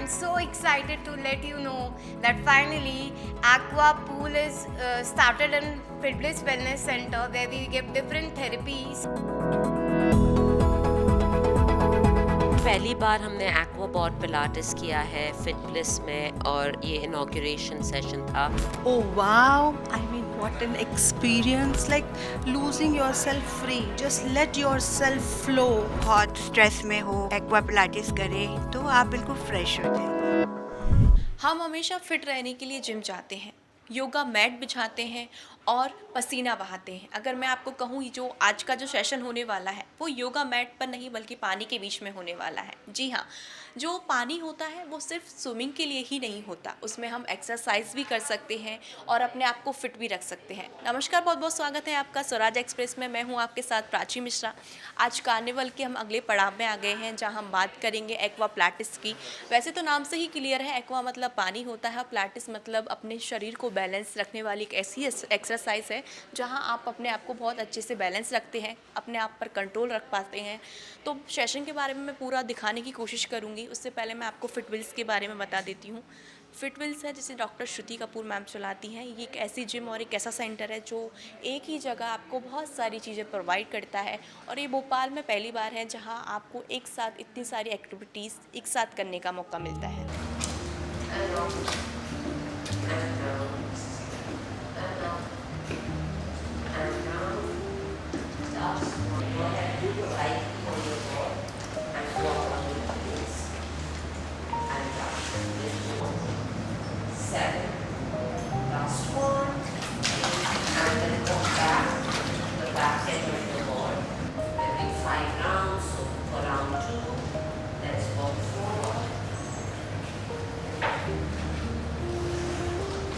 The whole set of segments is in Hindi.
I'm so excited to let you know that finally Aqua Pool is started in Fitbliss Wellness Center where we give different therapies. पहली बार हमने एक्वाबॉट पिलाटेस किया है फिटब्लिस में और ये इनॉग्रेशन सेशन था। Oh wow! I mean, what an experience! Like losing yourself free. Just let yourself flow. बहुत स्ट्रेस में हो एक्वा पिलाटेस करें तो आप बिल्कुल फ्रेश हो जाएंगे। हम हमेशा फिट रहने के लिए जिम जाते हैं, योगा मैट बिछाते हैं और पसीना बहाते हैं। अगर मैं आपको कहूँ ये जो आज का जो सेशन होने वाला है वो योगा मैट पर नहीं बल्कि पानी के बीच में होने वाला है। जी हाँ, जो पानी होता है वो सिर्फ स्विमिंग के लिए ही नहीं होता, उसमें हम एक्सरसाइज भी कर सकते हैं और अपने आप को फिट भी रख सकते हैं। नमस्कार, बहुत बहुत स्वागत है आपका स्वराज एक्सप्रेस में। मैं हूँ आपके साथ प्राची मिश्रा। आज कार्निवल के हम अगले पड़ाव में आ गए हैं जहाँ हम बात करेंगे एक्वा प्लाटिस की। वैसे तो नाम से ही क्लियर है, एक्वा मतलब पानी होता है, प्लाटिस मतलब अपने शरीर को बैलेंस रखने वाली एक ऐसी एक्सरसाइज है जहाँ आप अपने आप को बहुत अच्छे से बैलेंस रखते हैं, अपने आप पर कंट्रोल रख पाते हैं। तो सेशन के बारे में मैं पूरा दिखाने की कोशिश करूँगी। उससे पहले मैं आपको फिटविल्स के बारे में बता देती हूँ। फिटविल्स है जिसे डॉक्टर श्रुति कपूर मैम चलाती हैं। ये एक ऐसी जिम और एक ऐसा सेंटर है जो एक ही जगह आपको बहुत सारी चीज़ें प्रोवाइड करता है और ये भोपाल में पहली बार है जहाँ आपको एक साथ इतनी सारी एक्टिविटीज़ एक साथ करने का मौका मिलता है।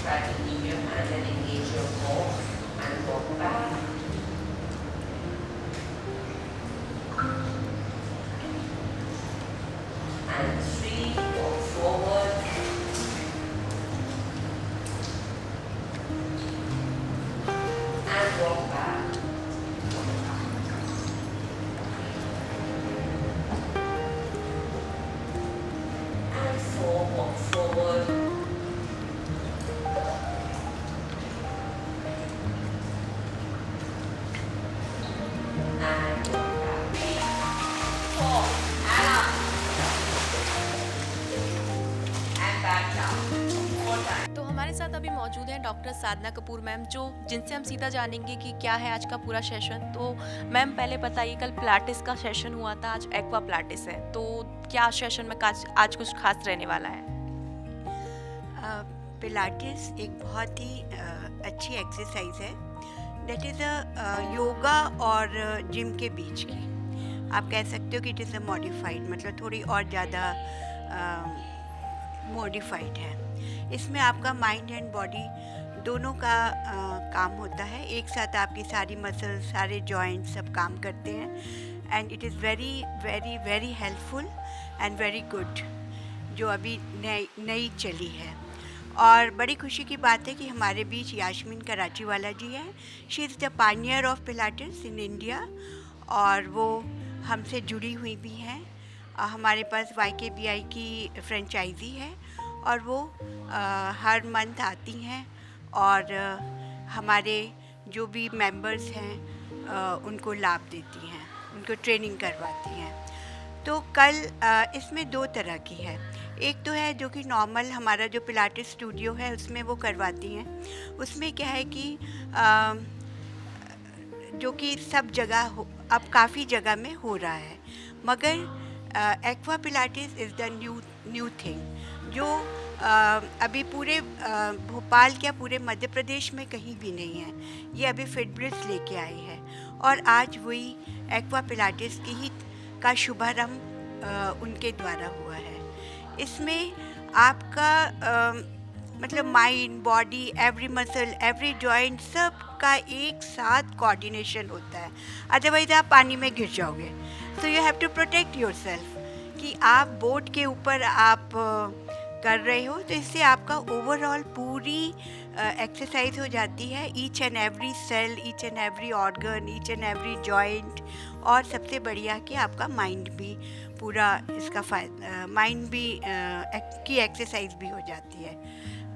Try to leave your hand and engage your core and walk back. And 3, walk forward. And walk back. And 4, walk forward. And walk back. 4, and up. And back down. 4 times. तो हमारे साथ अभी मौजूद हैं डॉक्टर साधना कपूर मैम, जो जिनसे हम सीधा जानेंगे कि क्या है आज का पूरा सेशन। तो मैम पहले बताइए, कल प्लाटिस का सेशन हुआ था, आज एक्वा प्लाटिस है, तो क्या सेशन में आज कुछ खास रहने वाला है? पिलाटेस एक बहुत ही अच्छी एक्सरसाइज है। दैट इज़ अ योगा और जिम के बीच की। आप कह सकते हो कि इट इज़ अ मॉडिफाइड, मतलब थोड़ी और ज़्यादा मॉडिफाइड है। इसमें आपका माइंड एंड बॉडी दोनों का काम होता है, एक साथ आपकी सारी मसल्स, सारे जॉइंट्स सब काम करते हैं and it is very very very helpful and very good, जो अभी नई चली है। और बड़ी खुशी की बात है कि हमारे बीच यास्मीन कराचीवाला जी हैं। She is the Pioneer of Pilates in India और वो हमसे जुड़ी हुई भी हैं। हमारे पास YKBI की फ्रेंचाइजी है और वो हर मंथ आती हैं और हमारे जो भी मेंबर्स हैं उनको लाभ देती हैं, उनको ट्रेनिंग करवाती हैं। तो कल इसमें 2 तरह की है। एक तो है जो कि नॉर्मल हमारा जो पिलाटेस स्टूडियो है उसमें वो करवाती हैं। उसमें क्या है कि जो कि सब जगह अब काफ़ी जगह में हो रहा है, मगर aqua Pilates is the new thing जो अभी पूरे भोपाल क्या पूरे मध्य प्रदेश में कहीं भी नहीं है। ये अभी फिटब्लिस लेके आई है और आज वही एक्वा पिलाटेस की ही का शुभारंभ उनके द्वारा हुआ है। इसमें आपका मतलब mind, body, every muscle, every joint सब का एक साथ कोऑर्डिनेशन होता है, अदरवाइज आप पानी में गिर जाओगे। So you have to protect yourself कि आप बोट के ऊपर आप कर रहे हो, तो इससे आपका ओवरऑल पूरी एक्सरसाइज हो जाती है, each and every cell, each and every organ, each and every joint, और सबसे बढ़िया कि आपका माइंड भी पूरा इसका माइंड भी की एक्सरसाइज भी हो जाती है।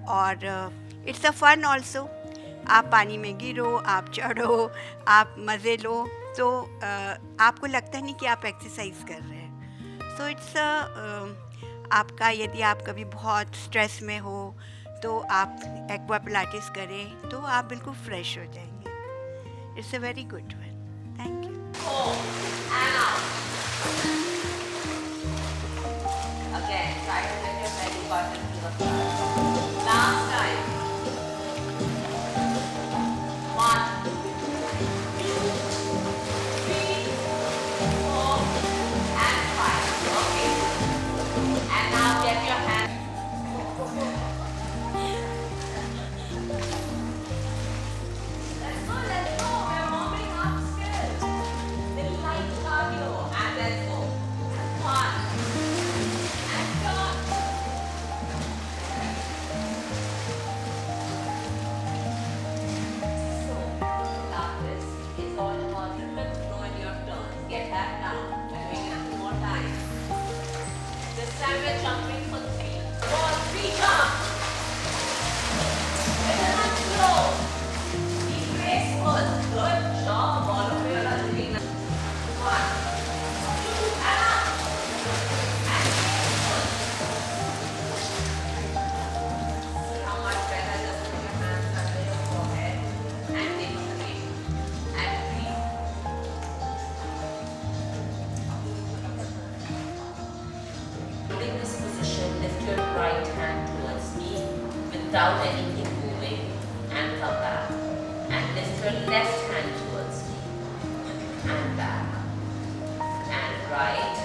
और इट्स अ फन ऑल्सो, आप पानी में गिरो, आप चढ़ो, आप मज़े लो, तो आपको लगता नहीं कि आप एक्सरसाइज कर रहे हैं। सो इट्स आपका, यदि आप कभी बहुत स्ट्रेस में हो तो आप एक्वा पिलाटेस करें तो आप बिल्कुल फ्रेश हो जाएंगे। It's a very good one. Thank you. Again, try to get your belly button to the floor. Last time. 1, 2, 3, 4, and 5. Okay. And now get your hand. Let's go. We're warming up skills. Little light cardio. And let's go. 1. And stop. So, Pilates is all about different flow in your turns. Get that down. We're doing it 2 more times. This time we're jumping for 3. Go on, 3 jump. With a nice flow. Be graceful. Good job. All of you are doing that. 1, 2, and up. And graceful. See how much better just put your hands under your forehead and take a break. And breathe. Holding this position, lift your right hand towards me without anything moving and come back. And lift your left hand towards me and back. And right.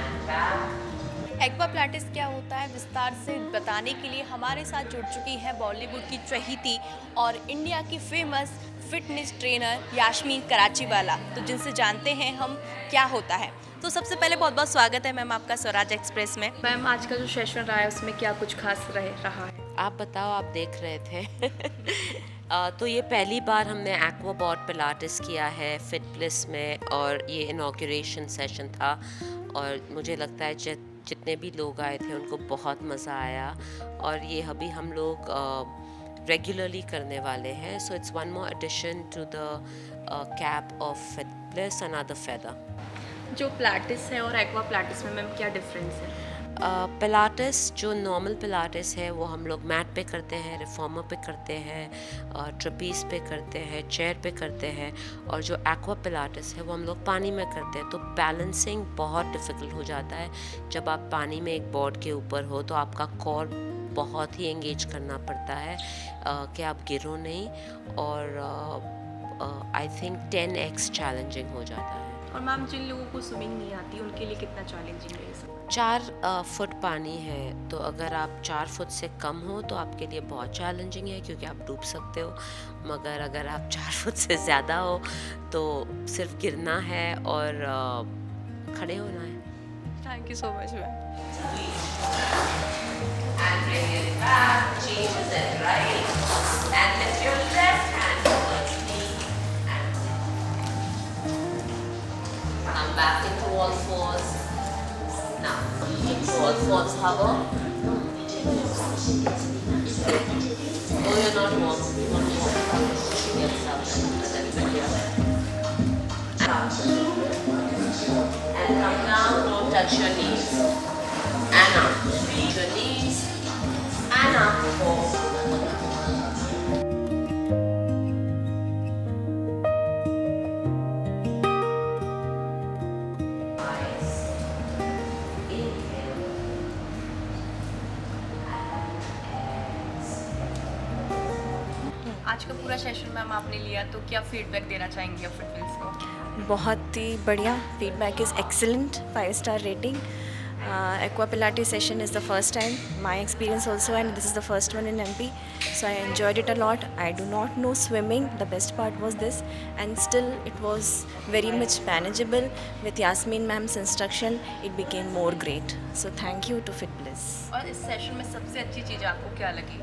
And back. Aqua Pilates क्या होता है विस्तार से बताने के लिए हमारे साथ जुड़ चुकी है बॉलीवुड की चहेती और इंडिया की famous fitness trainer Yasmin Karachiwala, तो जिनसे जानते हैं हम क्या होता है। तो सबसे पहले बहुत बहुत स्वागत है मैम आपका स्वराज एक्सप्रेस में। मैम आज का जो सेशन रहा है उसमें क्या कुछ खास रहा है? आप बताओ, आप देख रहे थे। तो ये पहली बार हमने एक्वा बॉट पिलाटेस किया है फिट ब्लिस में, और ये इनॉग्रेशन सेशन था, और मुझे लगता है जितने भी लोग आए थे उनको बहुत मज़ा आया, और ये अभी हम लोग रेगुलरली करने वाले हैं। So it's one more addition to the cap of Fit Bliss, another feather. जो पिलाटेस है और एक्वा पिलाटेस में मैम क्या डिफरेंस है? पिलाटेस जो नॉर्मल पिलाटेस है वो हम लोग मैट पे करते हैं, रिफॉर्मर पे करते हैं, ट्रपीज पे करते हैं, चेयर पे करते हैं, और जो एक्वा पिलाटेस है वो हम लोग पानी में करते हैं। तो बैलेंसिंग बहुत डिफ़िकल्ट हो जाता है जब आप पानी में एक बोर्ड के ऊपर हो, तो आपका कोर बहुत ही एंगेज करना पड़ता है कि आप गिरो नहीं, और आई थिंक 10x चैलेंजिंग हो जाता है। और मैम जिन लोगों को स्विमिंग नहीं आती उनके लिए कितना चैलेंजिंग है ये सब? 4 फुट पानी है, तो अगर आप 4 फुट से कम हो तो आपके लिए बहुत चैलेंजिंग है, क्योंकि आप डूब सकते हो। मगर अगर आप 4 फुट से ज़्यादा हो तो सिर्फ गिरना है और खड़े होना है। Thank you so much ma'am. And bring it back, changes it right, and lift your left hand towards me, and come back into all fours. Now, into all fours, hover. Oh, you're not warm. You're not warm. Pushing yourself. That's better. And come down. Don't touch your knees. And up. Reach your knees. And up. Four. आज का पूरा सेशन मैम आपने लिया, तो क्या फीडबैक देना चाहेंगी आप फिटनेस को? बहुत ही बढ़िया feedback is excellent, 5 star rating. Aqua Pilates session is the first time, my experience also, and this is the first one in MP. So I enjoyed it a lot. I do not know swimming. The best part was this, and still it was very much manageable. With Yasmin ma'am's instruction, it became more great. So thank you to Fit Bliss. और इस सेशन में सबसे अच्छी चीज़ आपको क्या लगी?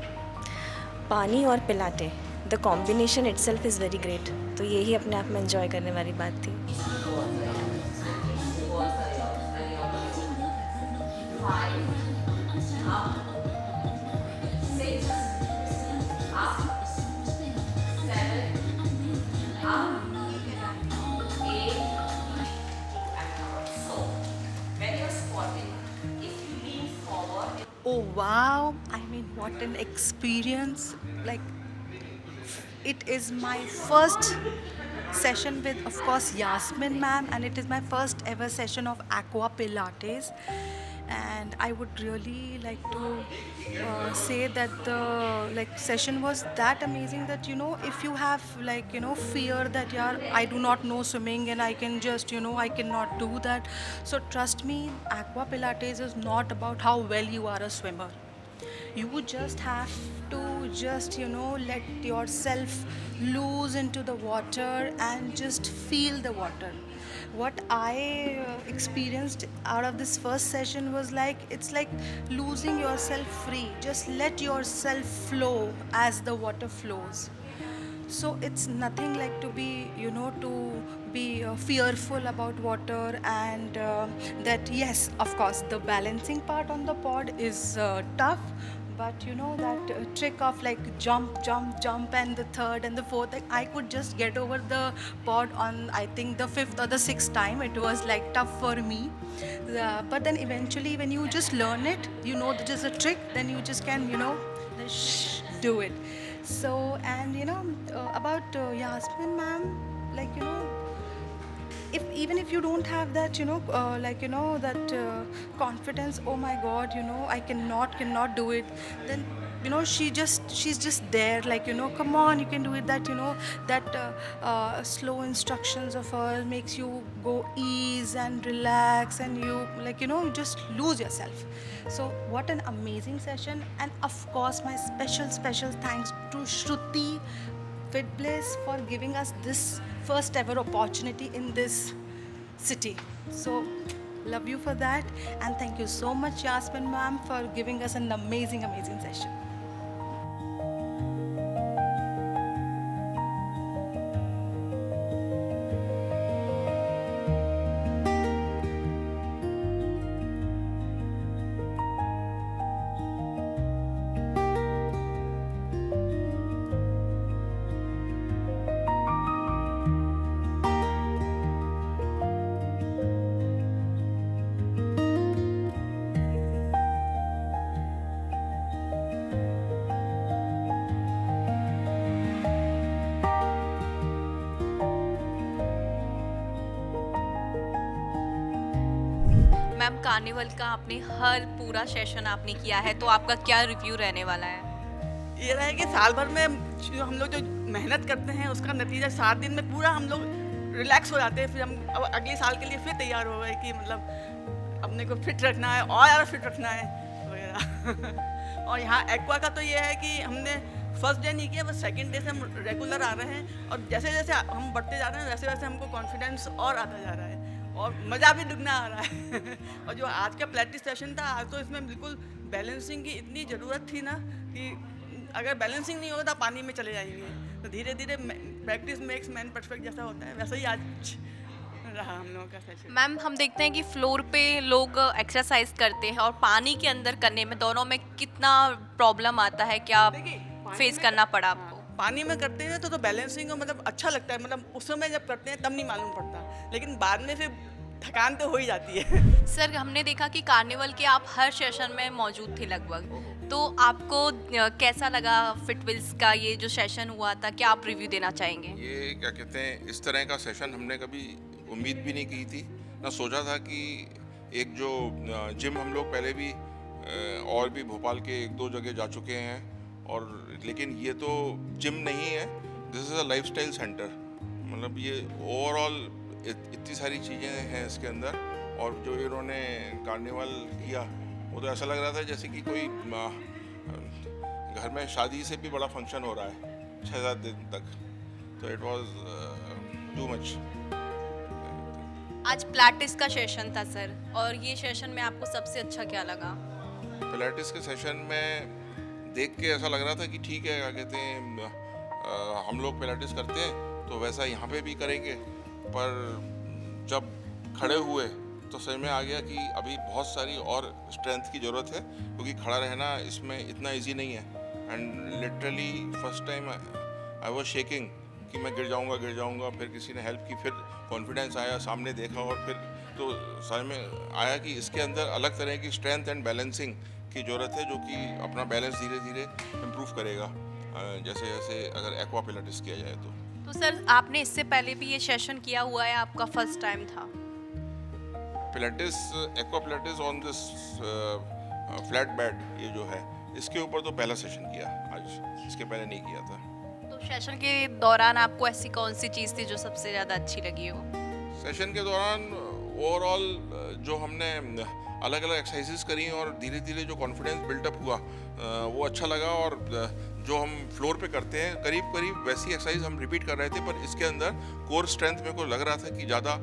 पानी और पिलाटे, the combination itself is very great. तो यही अपने आप में एंजॉय करने वाली बात थी. Oh wow, I mean, what an experience. Like, it is my first session with, of course, Yasmin ma'am, and it is my first ever session of Aqua Pilates. And I would really like to say that the session was that amazing that, if you have fear that, yeah, I do not know swimming and I can just, I cannot do that. So trust me, Aqua Pilates is not about how well you are a swimmer. You just have to just let yourself loose into the water and just feel the water. What I experienced out of this first session was it's like losing yourself free. Just let yourself flow as the water flows. So it's nothing like to be fearful about water, and that, yes, of course, the balancing part on the pod is tough, but that trick of jump, and the third and the fourth, I could just get over the pod on, I think, the fifth or the sixth time. It was tough for me, but then eventually when you just learn it, that is a trick, then you just can do it. So, and about Yasmin ma'am, even if you don't have that that confidence, oh my god, I cannot do it, then she's just there, come on, you can do it. That that slow instructions of her makes you go ease and relax, and you you just lose yourself. So what an amazing session. And of course, my special thanks to Shruti Fit Bliss for giving us this first ever opportunity in this city. So love you for that, and thank you so much, Yasmin ma'am, for giving us an amazing session. Ma'am, carnival का आपने हर पूरा सेशन आपने किया है, तो आपका क्या रिव्यू रहने वाला है? ये रहा है कि साल भर में जो हम लोग जो मेहनत करते हैं उसका नतीजा 7 दिन में पूरा हम लोग रिलैक्स हो जाते हैं. फिर हम अब अगले साल के लिए फिर तैयार हो गए कि मतलब अपने को फिट रखना है और ज़्यादा फिट रखना है वगैरह. और यहाँ एक्वा का तो ये है कि हमने फर्स्ट डे नहीं किया, बस सेकंड डे से हम रेगुलर आ रहे हैं, और जैसे जैसे हम बढ़ते जा रहे हैं वैसे वैसे हमको कॉन्फिडेंस और आता जा रहा है और मज़ा भी दुगना आ रहा है. और जो आज का प्रैक्टिस सेशन था, आज तो इसमें बिल्कुल बैलेंसिंग की इतनी ज़रूरत थी ना कि अगर बैलेंसिंग नहीं होगा तो पानी में चले जाएंगे. तो धीरे धीरे प्रैक्टिस मेक्स मैन परफेक्ट जैसा होता है, वैसा ही आज रहा हम लोगों का सेशन. मैम, हम देखते हैं कि फ्लोर पे लोग एक्सरसाइज करते हैं और पानी के अंदर करने में दोनों में कितना प्रॉब्लम आता है, क्या फेस करना पड़ा आपको? पानी में करते हैं तो बैलेंसिंग मतलब अच्छा लगता है, मतलब उस समय जब करते हैं तब नहीं मालूम पड़ता, लेकिन बाद में फिर थकान तो हो ही जाती है. सर, हमने देखा कि कार्निवल के आप हर सेशन में मौजूद थे लगभग, तो आपको कैसा लगा फिटविल्स का ये जो सेशन हुआ था, क्या आप रिव्यू देना चाहेंगे? ये क्या कहते हैं, इस तरह का सेशन हमने कभी उम्मीद भी नहीं की थी, ना सोचा था कि एक जो जिम हम लोग पहले भी और भी भोपाल के 1-2 जगह जा चुके हैं, और लेकिन ये तो जिम नहीं है, this is a lifestyle centre. मतलब ये ओवरऑल इतनी सारी चीज़ें हैं इसके अंदर, और जो इन्होंने कार्निवल किया वो तो ऐसा लग रहा था जैसे कि कोई घर में शादी से भी बड़ा फंक्शन हो रहा है 6-7 दिन तक। तो इट वाज टू मच। आज पिलाटेस का सेशन था सर, और ये सेशन में आपको सबसे अच्छा क्या लगा? पिलाटेस के सेशन में देख के ऐसा लग रहा था कि ठीक है, क्या कहते हैं, हम लोग पिलाटेस करते हैं तो वैसा यहाँ पे भी करेंगे। पर जब खड़े हुए तो समझ में आ गया कि अभी बहुत सारी और स्ट्रेंथ की ज़रूरत है, क्योंकि खड़ा रहना इसमें इतना इजी नहीं है। And literally first time I was shaking कि मैं गिर जाऊंगा। फिर किसी ने हेल्प की, फिर कॉन्फिडेंस आया, सामने देखा और फिर तो समझ में आया कि इसके अंदर अलग तरह की स्ट्रेंथ एंड बैलेंसिंग की ज़रूरत है, जो कि अपना बैलेंस धीरे धीरे इम्प्रूव करेगा जैसे जैसे अगर एक्वा पिलाटेस किया जाए तो। सर आपने इससे पहले भी ये सेशन किया हुआ है, आपका फर्स्ट टाइम था? Pilates, aqua Pilates on this flat bed, ये जो है इसके ऊपर तो पहला सेशन किया आज, इसके पहले नहीं किया था। तो सेशन के दौरान आपको ऐसी कौन सी चीज़ थी जो सबसे ज़्यादा अच्छी लगी हो? सेशन के दौरान ओवरऑल जो हमने अलग अलग एक्सरसाइजेस करी और धीरे धीरे जो कॉन्फिडेंस बिल्टअप हुआ वो अच्छा लगा। और जो हम फ्लोर पे करते हैं करीब करीब वैसी एक्सरसाइज हम रिपीट कर रहे थे, पर इसके अंदर कोर स्ट्रेंथ मेरे को लग रहा था कि ज़्यादा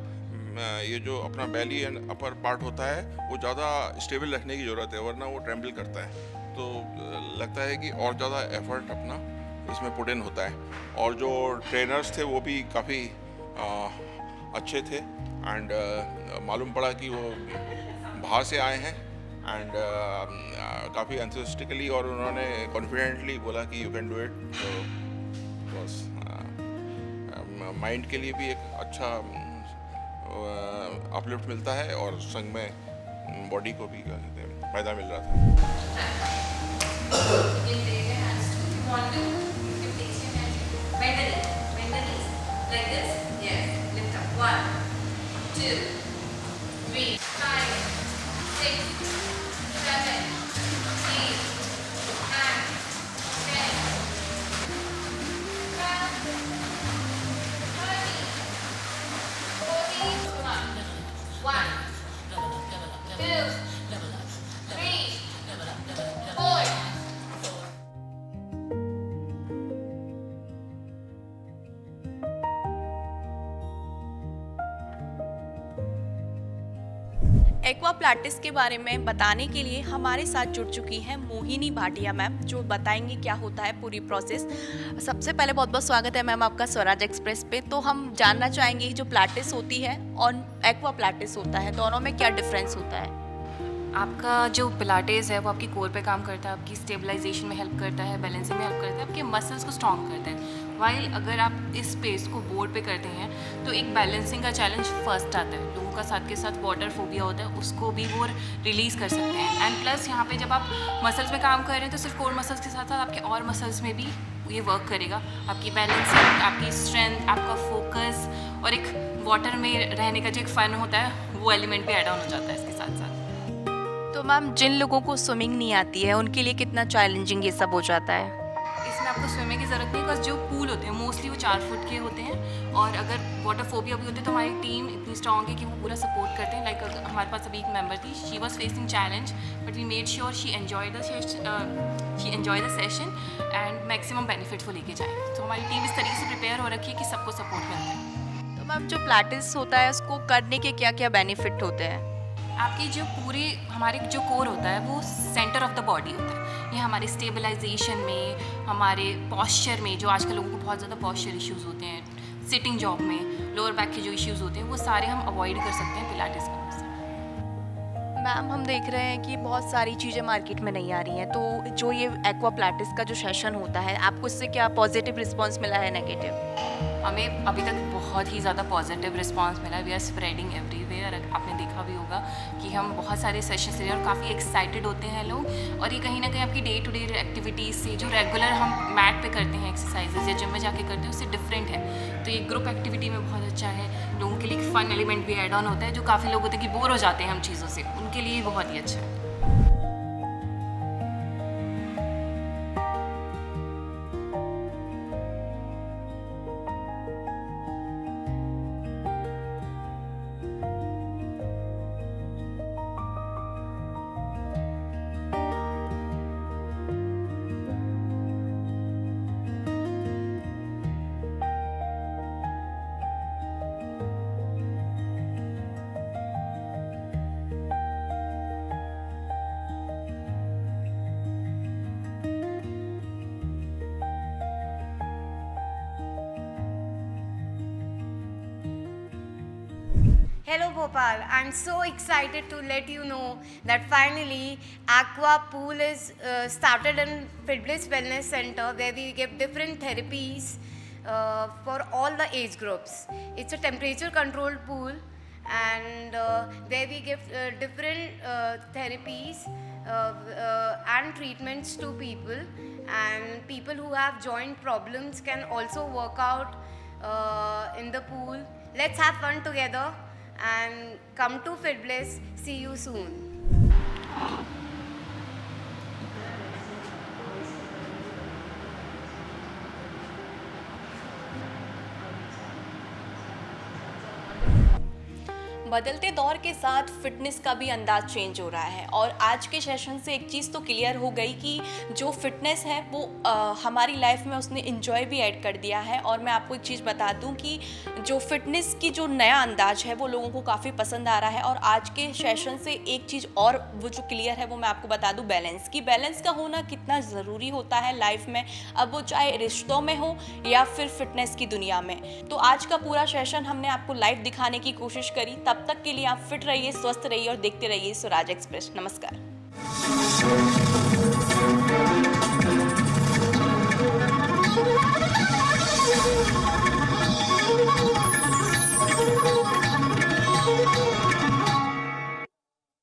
ये जो अपना बेली एंड अपर पार्ट होता है वो ज़्यादा स्टेबल रखने की ज़रूरत है, वरना वो ट्रेम्बल करता है। तो लगता है कि और ज़्यादा एफर्ट अपना इसमें पुट इन होता है। और जो ट्रेनर्स थे वो भी काफ़ी अच्छे थे एंड मालूम पड़ा कि वो बाहर से आए हैं एंड काफ़ी एंथुसिस्टिकली और उन्होंने कॉन्फिडेंटली बोला कि यू कैन डू इट। तो बस माइंड के लिए भी एक अच्छा अपलिफ्ट मिलता है और संग में बॉडी को भी फ़ायदा मिल रहा था। एक्वा पिलाटेस के बारे में बताने के लिए हमारे साथ जुड़ चुकी हैं मोहिनी भाटिया मैम, जो बताएंगी क्या होता है पूरी प्रोसेस। सबसे पहले बहुत बहुत स्वागत है मैम आपका स्वराज एक्सप्रेस पे। तो हम जानना चाहेंगे जो पिलाटेस होती है और एक्वा पिलाटेस होता है, दोनों में क्या डिफरेंस होता है? आपका जो पिलाटेस है वो आपकी कोर पे काम करता है, आपकी स्टेबलाइजेशन में हेल्प करता है, बैलेंसिंग में हेल्प करता है, आपके मसल्स को स्ट्रॉन्ग करता है। वाइल अगर आप इस स्पेस को बोर्ड पे करते हैं तो एक बैलेंसिंग का चैलेंज फर्स्ट आता है। लोगों का साथ के साथ वाटर फोबिया होता है, उसको भी वो रिलीज़ कर सकते हैं। एंड प्लस यहाँ पे जब आप मसल्स में काम कर रहे हैं तो सिर्फ कोर मसल्स के साथ साथ आपके और मसल्स में भी ये वर्क करेगा। आपकी बैलेंसिंग, आपकी स्ट्रेंथ, आपका फोकस और एक वाटर में रहने का जो एक फ़न होता है वो एलिमेंट भी ऐड ऑन हो जाता है इसके साथ साथ। तो मैम जिन लोगों को स्विमिंग नहीं आती है उनके लिए कितना चैलेंजिंग ये सब हो जाता है? इसमें आपको स्विमिंग की ज़रूरत नहीं है, बस जो पूल होते हैं मोस्टली वो 4 फुट के होते हैं। और अगर वाटर फोबिया भी होते हैं तो हमारी टीम इतनी स्ट्रॉन्ग है कि वो पूरा सपोर्ट करते हैं। लाइक हमारे पास अभी एक मेंबर थी, she was facing challenge but we made sure she enjoy the session and maximum benefit वो लेके जाए। तो हमारी टीम इस तरीके से प्रिपेयर हो रखी है कि सबको सपोर्ट करते हैं। तो मैम जो पिलाटेस होता है उसको करने के क्या क्या बेनिफिट होते हैं? आपकी जो पूरी हमारे जो कोर होता है वो सेंटर ऑफ द बॉडी होता है। ये हमारे स्टेबलाइजेशन में, हमारे पॉस्चर में, जो आजकल लोगों को बहुत ज़्यादा पॉस्चर इश्यूज़ होते हैं, सिटिंग जॉब में लोअर बैक के जो इश्यूज़ होते हैं वो सारे हम अवॉइड कर सकते हैं पिलाटेस की वजह से। मैम हम देख रहे हैं कि बहुत सारी चीज़ें मार्केट में नहीं आ रही हैं, तो जो ये एक्वा पिलाटेस का जो सेशन होता है आपको इससे क्या पॉजिटिव रिस्पांस मिला है, नेगेटिव? हमें अभी तक बहुत ही ज़्यादा पॉजिटिव रिस्पांस मिला। We are spreading everywhere. आपने देखा भी होगा कि हम बहुत सारे सेशंस ले रहे हैं और काफ़ी एक्साइटेड होते हैं लोग। और ये कहीं ना कहीं आपकी डे टू डे एक्टिविटीज़ से, जो रेगुलर हम मैट पे करते हैं एक्सरसाइजेज या जिम में जाके करते हैं, उससे डिफरेंट है। तो ये ग्रुप एक्टिविटी में बहुत अच्छा है। लोगों के लिए एक फ़न एलिमेंट भी ऐड ऑन होता है। जो काफ़ी लोग होते हैं कि बोर हो जाते हैं हम चीज़ों से, उनके लिए बहुत ही अच्छा है। Hello Bhopal, I'm so excited to let you know that finally Aqua Pool is started in Fitbliss Wellness Center where we give different therapies for all the age groups. It's a temperature controlled pool and where we give different therapies and treatments to people, and people who have joint problems can also work out in the pool. Let's have fun together and come to Fitbliss. See you soon. बदलते दौर के साथ फिटनेस का भी अंदाज चेंज हो रहा है और आज के सेशन से एक चीज़ तो क्लियर हो गई कि जो फिटनेस है वो हमारी लाइफ में उसने इन्जॉय भी ऐड कर दिया है। और मैं आपको एक चीज़ बता दूं कि जो फिटनेस की जो नया अंदाज है वो लोगों को काफ़ी पसंद आ रहा है। और आज के सेशन से एक चीज़ और वो जो क्लियर है वो मैं आपको बता दूं, बैलेंस की। बैलेंस का होना कितना ज़रूरी होता है लाइफ में, अब वो चाहे रिश्तों में हो या फिर फिटनेस की दुनिया में। तो आज का पूरा सेशन हमने आपको लाइव दिखाने की कोशिश करी। तब तक के लिए आप फिट रहिए, स्वस्थ रहिए और देखते रहिए स्वराज एक्सप्रेस। नमस्कार।